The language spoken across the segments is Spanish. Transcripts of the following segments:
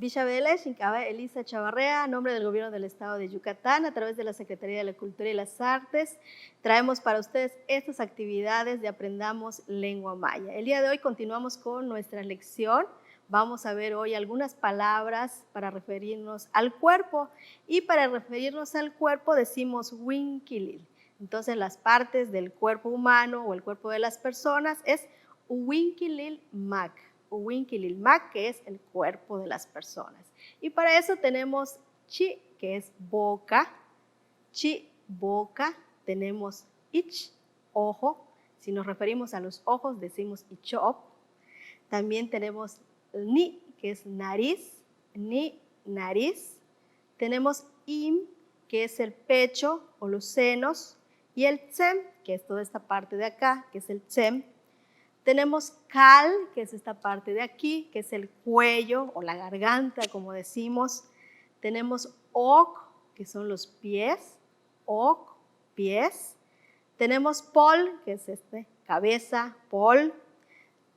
Bixabela Xincaba Elisa Chavarrea, a nombre del Gobierno del Estado de Yucatán, a través de la Secretaría de la Cultura y las Artes, traemos para ustedes estas actividades de Aprendamos Lengua Maya. El día de hoy continuamos con nuestra lección. Vamos a ver hoy algunas palabras para referirnos al cuerpo, y para referirnos al cuerpo decimos Winquilil. Entonces las partes del cuerpo humano o el cuerpo de las personas es Winquilil Mac. Uwinquilil Mac, que es el cuerpo de las personas. Y para eso tenemos chi, que es boca, chi, boca, tenemos ich, ojo. Si nos referimos a los ojos decimos ichop. También tenemos ni, que es nariz, ni, nariz. Tenemos im, que es el pecho o los senos, y el tsem, que es toda esta parte de acá, que es el tsem. Tenemos cal, que es esta parte de aquí, que es el cuello o la garganta, como decimos. Tenemos ok, que son los pies, ok, pies. Tenemos pol, que es cabeza, pol.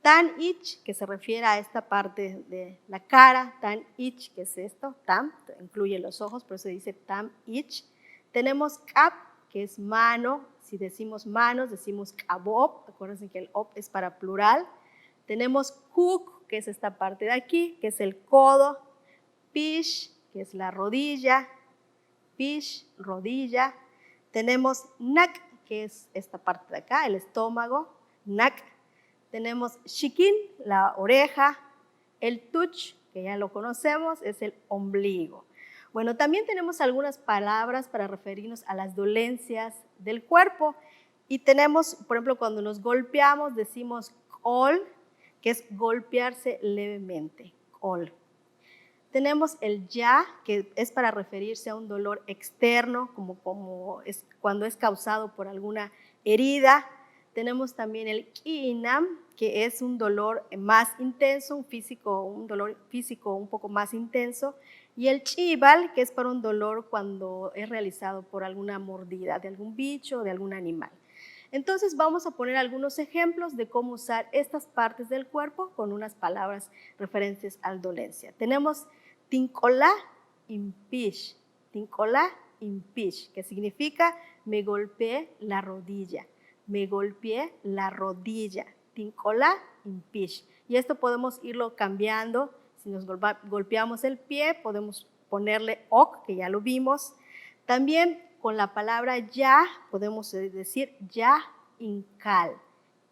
Tan ich, que se refiere a esta parte de la cara, tan ich, que es esto, tam, incluye los ojos, por eso dice tam ich. Tenemos cap, que es mano. Si decimos manos, decimos kabop. Acuérdense que el op es para plural. Tenemos kuk, que es esta parte de aquí, que es el codo. Pish, que es la rodilla. Pish, rodilla. Tenemos nak, que es esta parte de acá, el estómago. Nak. Tenemos shikin, la oreja. El tuch, que ya lo conocemos, es el ombligo. Bueno, también tenemos algunas palabras para referirnos a las dolencias del cuerpo. Y tenemos, por ejemplo, cuando nos golpeamos, decimos col, que es golpearse levemente, col. Tenemos el ya, que es para referirse a un dolor externo, como es cuando es causado por alguna herida. Tenemos también el kinam, que es un dolor más intenso, un dolor físico un poco más intenso. Y el chibal, que es para un dolor cuando es realizado por alguna mordida de algún bicho o de algún animal. Entonces vamos a poner algunos ejemplos de cómo usar estas partes del cuerpo con unas palabras referentes a dolencia. Tenemos tincolá impish, tincolá impish, que significa me golpeé la rodilla, me golpeé la rodilla, tincolá impish. Y esto podemos irlo cambiando. Si nos golpeamos el pie, podemos ponerle ok, que ya lo vimos. También con la palabra ya podemos decir ya incal.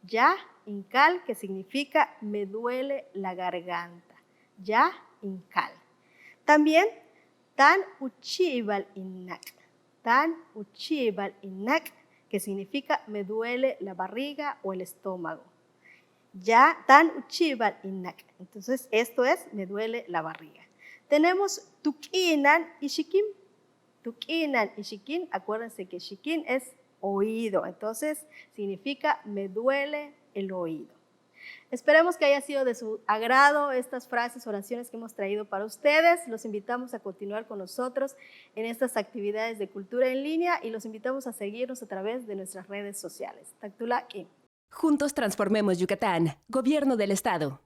Ya incal, que significa me duele la garganta. Ya incal. También tan uchibal innak. Tan uchibal innak, que significa me duele la barriga o el estómago. Ya tan uchibal innak. Entonces esto es me duele la barriga. Tenemos tukinan y shikim. Tukinan y shikin, acuérdense que shikin es oído, entonces significa me duele el oído. Esperemos que haya sido de su agrado estas frases, oraciones que hemos traído para ustedes. Los invitamos a continuar con nosotros en estas actividades de cultura en línea y los invitamos a seguirnos a través de nuestras redes sociales. Tactula Kim. Juntos transformemos Yucatán. Gobierno del Estado.